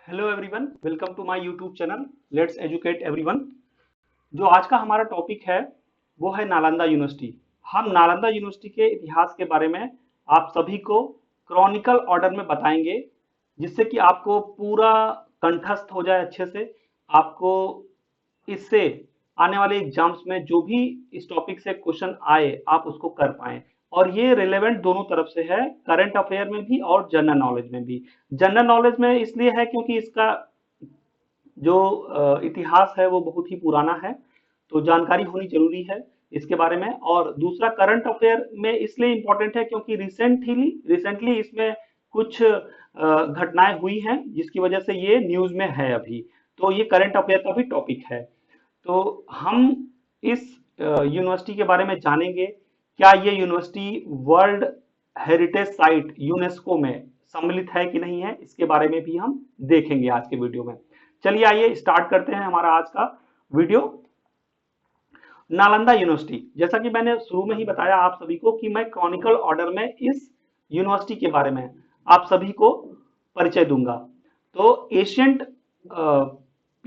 Hello everyone, welcome to my YouTube channel let's educate everyone. जो आज का हमारा टॉपिक है वो है नालंदा यूनिवर्सिटी। हम नालंदा यूनिवर्सिटी के इतिहास के बारे में आप सभी को क्रॉनिकल ऑर्डर में बताएंगे, जिससे कि आपको पूरा कंठस्थ हो जाए अच्छे से। आपको इससे आने वाले एग्जाम्स में जो भी इस टॉपिक से क्वेश्चन आए आप उसको कर पाए। और ये रिलेवेंट दोनों तरफ से है, करंट अफेयर में भी और जनरल नॉलेज में भी। जनरल नॉलेज में इसलिए है क्योंकि इसका जो इतिहास है वो बहुत ही पुराना है, तो जानकारी होनी जरूरी है इसके बारे में। और दूसरा करंट अफेयर में इसलिए इम्पोर्टेंट है क्योंकि रिसेंटली इसमें कुछ घटनाएं हुई हैं जिसकी वजह से ये न्यूज में है अभी। तो ये करंट अफेयर का भी टॉपिक है। तो हम इस यूनिवर्सिटी के बारे में जानेंगे। क्या ये university world heritage site UNESCO में सम्मिलित है कि नहीं है, इसके बारे में भी हम देखेंगे आज के वीडियो में। चलिए आइए स्टार्ट करते हैं हमारा आज का वीडियो। नालंदा यूनिवर्सिटी, जैसा कि मैंने शुरू में ही बताया आप सभी को कि मैं क्रॉनिकल ऑर्डर में इस यूनिवर्सिटी के बारे में आप सभी को परिचय दूंगा। तो एशियंट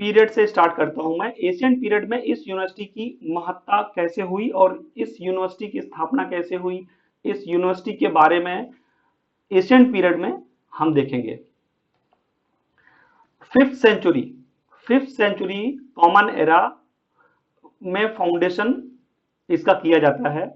पीरियड से स्टार्ट करता हूं मैं। एशियंट पीरियड में इस यूनिवर्सिटी की महत्ता कैसे हुई और इस यूनिवर्सिटी की स्थापना कैसे हुई, इस यूनिवर्सिटी के बारे में एशियंट पीरियड में हम देखेंगे। फिफ्थ सेंचुरी कॉमन एरा में फाउंडेशन इसका किया जाता है।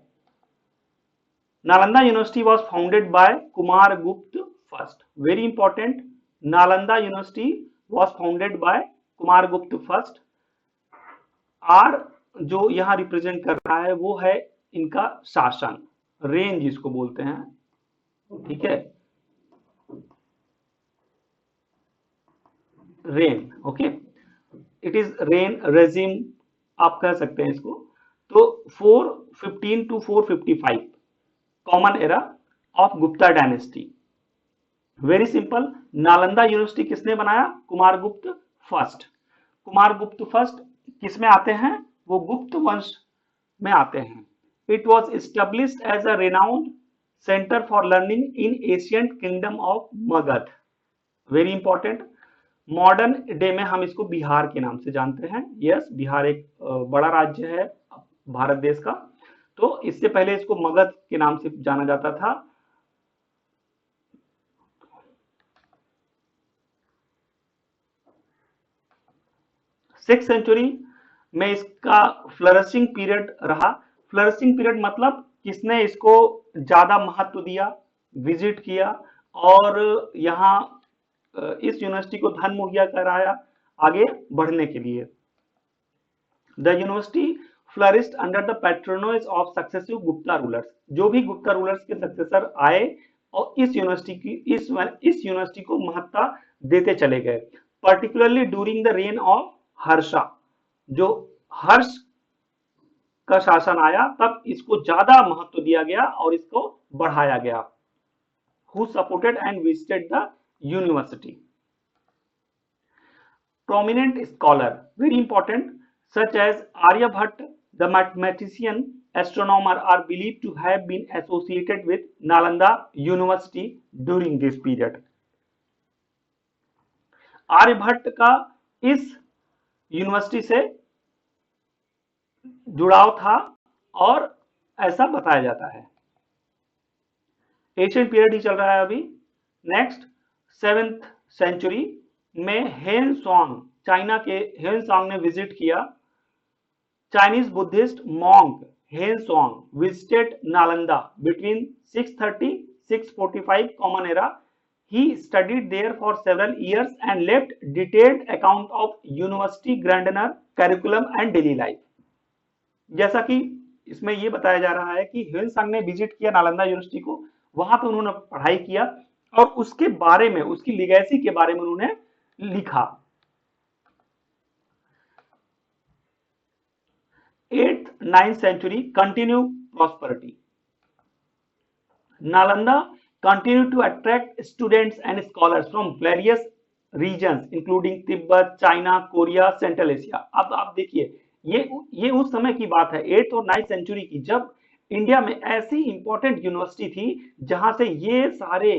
Nalanda university was founded by Kumara Gupta first. Very important, Nalanda university was founded by Kumara Gupta first. Are जो यहां रिप्रेजेंट कर रहा है वो है इनका शासन, रेंज जिसको बोलते हैं, ठीक है, reign. Okay, it is reign regime आप कह सकते हैं इसको। तो 415 to 455 common era of Gupta dynasty. Very simple, Nalanda university किसने बनाया? कुमारगुप्त फर्स्ट। कुमारगुप्त फर्स्ट किस में आते हैं? वो गुप्त वंश में आते हैं। It was established as a renowned centre for learning in ancient kingdom of Magadh. Very important, modern day में हम इसको बिहार के नाम से जानते हैं। यस, बिहार एक बड़ा राज्य है भारत देश का। तो इससे पहले इसको मगध के नाम से जाना जाता था। सिक्स सेंचुरी में इसका फ्लरिशिंग पीरियड रहा। फ्लरिशिंग पीरियड मतलब किसने इसको ज्यादा महत्व दिया, विजिट किया और यहाँ इस यूनिवर्सिटी को धन मुहैया कराया आगे बढ़ने के लिए। The university flourished under the patronage of successive Gupta rulers. जो भी गुप्ता रूलर्स के सक्सेसर आए और इस यूनिवर्सिटी को महत्ता देते चले गए। Particularly during the rain of Harsha, जो हर्ष का शासन आया तब इसको ज्यादा महत्व दिया गया और इसको बढ़ाया गया। Who supported and visited the university? Prominent scholar, very important, such as Aryabhatta, the mathematician, astronomer, are believed to have been associated with Nalanda University during this period. Aryabhata का इस यूनिवर्सिटी से जुड़ाव था और ऐसा बताया जाता है। एशियन पीरियड ही चल रहा है अभी। नेक्स्ट, 7th सेंचुरी में हेन सॉन्ग, चाइना के हेन सॉन्ग ने विजिट किया। चाइनीज बुद्धिस्ट मॉन्क हेन song visited Nalanda between 630-645 common era. He studied there for several years and left detailed account of university grandeur, curriculum and daily life. जैसा कि इसमें ये बताया जा रहा है कि हेन सांग ने विजिट किया नालंदा यूनिवर्सिटी को, वहां पे उन्होंने पढ़ाई किया और उसके बारे में, उसकी लीगेसी के बारे में उन्होंने लिखा। 8th-9th century continue prosperity. Nalanda continue to attract students and scholars from various regions including Tibet, China, Korea, central Asia. अब आप देखिए, ये उस समय की बात है 8th और 9th सेंचुरी की, जब इंडिया में ऐसी इंपॉर्टेंट यूनिवर्सिटी थी जहां से ये सारे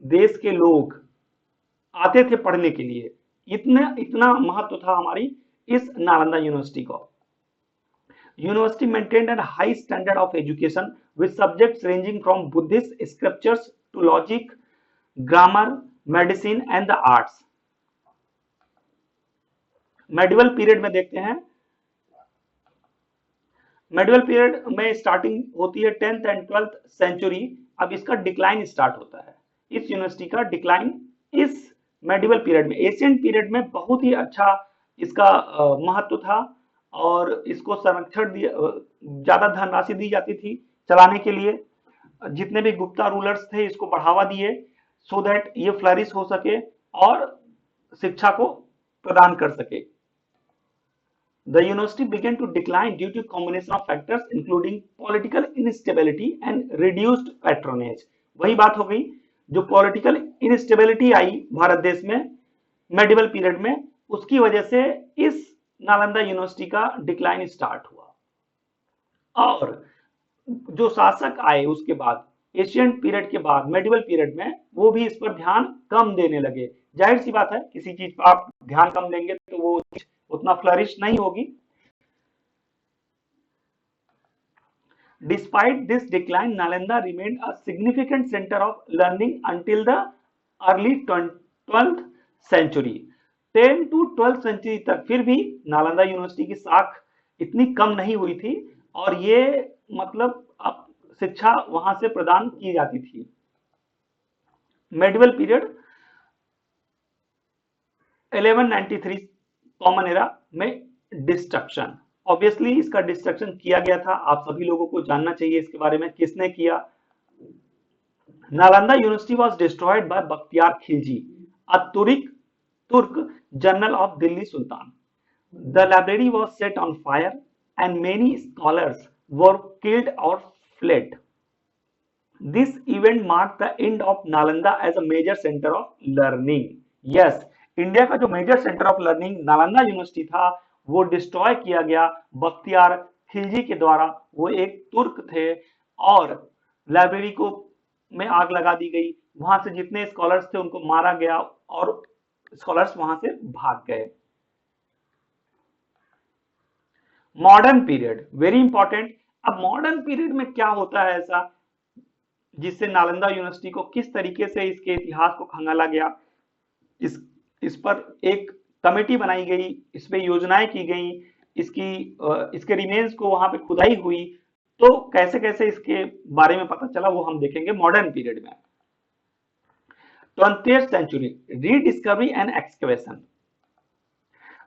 देश के लोग आते थे पढ़ने के लिए। इतना इतना महत्व था हमारी इस नालंदा यूनिवर्सिटी को। University maintained a high standard of education with subjects ranging from Buddhist scriptures to logic, grammar, medicine and the arts. Medieval period में देखते हैं, मेडिवल पीरियड में स्टार्टिंग होती है 10th एंड 12th सेंचुरी। अब इसका डिक्लाइन स्टार्ट होता है, इस यूनिवर्सिटी का डिक्लाइन इस मेडिवल पीरियड में। एशियन पीरियड में बहुत ही अच्छा इसका महत्व था और इसको संरक्षण ज्यादा धनराशि दी जाती थी चलाने के लिए। जितने भी गुप्ता रूलर्स थे इसको बढ़ावा दिए सो दैट ये फ्लरिश हो सके और शिक्षा को प्रदान कर सके। The university began to decline due to combination of factors including political instability and reduced patronage। वही बात हो गई, जो पॉलिटिकल इंस्टेबिलिटी आई भारत देश में मेडिवल पीरियड में, उसकी वजह से इस नालंदा यूनिवर्सिटी का डिक्लाइन स्टार्ट हुआ। और जो शासक आए उसके बाद एशियन पीरियड के बाद मेडिवल पीरियड में, वो भी इस पर ध्यान कम देने लगे। जाहिर सी बात है, किसी चीज पर आप ध्यान कम देंगे तो वो उतना फ्लरिश नहीं होगी। Despite this decline, Nalanda remained a significant center of learning until the early 12th century। 10 to 12th century तक फिर भी नालंदा यूनिवर्सिटी की साख इतनी कम नहीं हुई थी और ये मतलब अब शिक्षा वहां से प्रदान की जाती थी। मेडिवल पीरियड 1193 कॉमन एरा में डिस्ट्रक्शन, ऑब्वियसली इसका डिस्ट्रक्शन किया गया था। आप सभी लोगों को जानना चाहिए इसके बारे में, किसने किया। Nalanda university was destroyed by Bakhtiyar Khilji, a Turk general of Delhi sultan. The library was set on fire and many scholars were killed और fled. This event marked the end of Nalanda as a major center of learning। Yes, India का जो major centre of learning Nalanda university था वो destroy किया गया बख्तियार खिलजी के द्वारा। वो एक तुर्क थे और लाइब्रेरी को में आग लगा दी गई, वहां से जितने स्कॉलर्स थे उनको मारा गया और स्कॉलर्स वहां से भाग गए। Modern period very important. अब मॉडर्न पीरियड में क्या होता है ऐसा जिससे नालंदा यूनिवर्सिटी को किस तरीके से इसके इतिहास को खंगाला गया, इस पर एक कमेटी बनाई गई, इस पे योजनाएं की गई, इसके रिमेन्स को वहां पे खुदाई हुई, तो कैसे कैसे इसके बारे में पता चला वो हम देखेंगे मॉडर्न पीरियड में। 20th century rediscovery and excavation।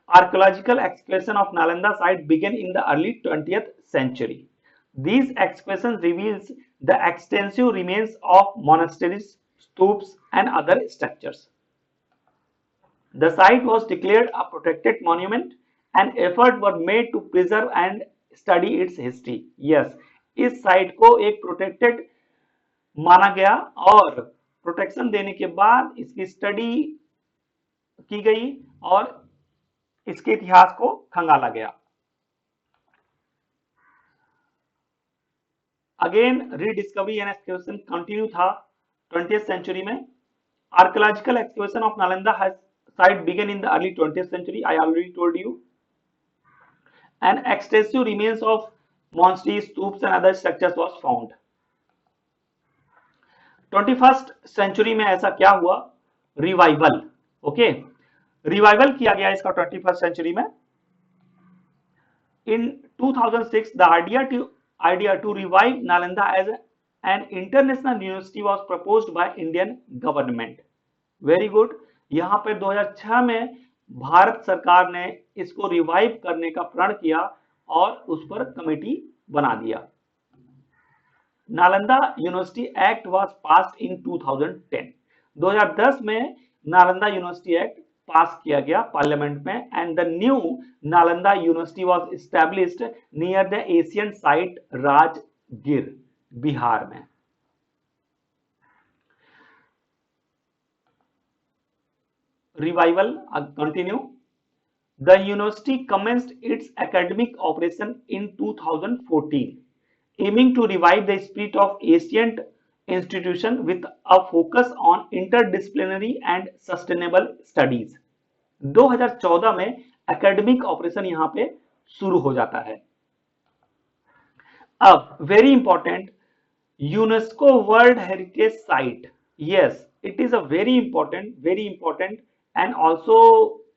Archaeological excavation of Nalanda site began in the early 20th century। These excavations reveals the extensive remains of monasteries, stupas and other structures। The site was declared a protected monument and efforts were made to preserve and study its history। Yes, इस site को एक protected माना गया और protection देने के बाद इसकी स्टडी की गई और इसके इतिहास को खंगाला गया। Again rediscovery and excavation continue था 20th सेंचुरी में। Archaeological excavation of Nalanda site began in the early 20th century, I already told you, and extensive remains of monasteries, stupas and other structures was found। 21st century में ऐसा क्या हुआ, revival. Okay, revival किया गया इसका 21st century में। In 2006 the idea to revive Nalanda as an international university was proposed by Indian government। Very good. यहाँ पर 2006 में भारत सरकार ने इसको रिवाइव करने का प्रण किया और उस पर कमेटी बना दिया। Nalanda university act was passed in 2010। 2010 में नालंदा यूनिवर्सिटी एक्ट पास किया गया पार्लियामेंट में and the new Nalanda university was established near the Asian site Rajgir, Bihar में। Revival continue। The university commenced its academic operation in 2014, aiming to revive the spirit of institution with a focus on interdisciplinary and sustainable studies। 2014 में academic operation यहाँ पे शुरू हो जाता है। अब very important, UNESCO world heritage site, yes it is a very important and also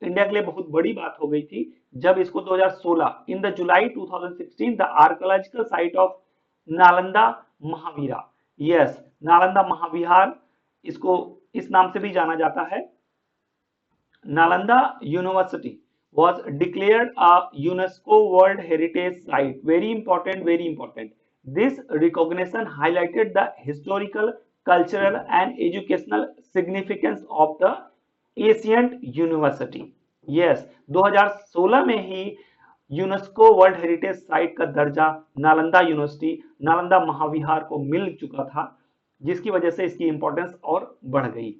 India के लिए बहुत बड़ी बात हो गई थी जब इसको 2016 in the July 2016 the archaeological site of Nalanda Mahavira, yes Nalanda Mahavihara, इसको इस नाम से भी जाना जाता है। Nalanda university was declared a UNESCO World Heritage Site. Very important, very important. This recognition highlighted the historical, cultural and educational significance of the ancient university. Yes, 2016 में ही UNESCO world heritage site का दर्जा नालंदा यूनिवर्सिटी, नालंदा महाविहार को मिल चुका था, जिसकी वजह से इसकी इंपॉर्टेंस और बढ़ गई।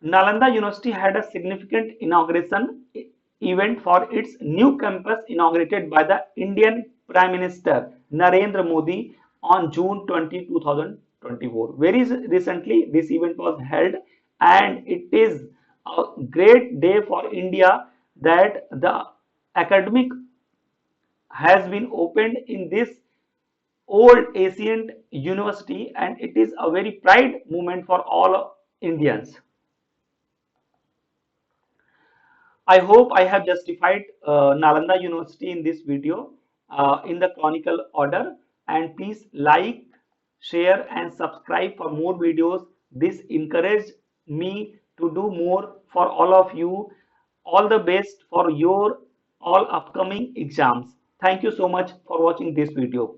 Nalanda University had a significant inauguration event for its new campus inaugurated by the Indian Prime Minister Narendra Modi on June 20, 2024. Very recently this event was held and it is a great day for India that the academic has been opened in this old ancient university and it is a very pride moment for all Indians. I hope I have justified Nalanda University in this video in the chronicle order, and please like, share and subscribe for more videos. This encouraged me to do more for all of you. All the best for your all upcoming exams. Thank you so much for watching this video.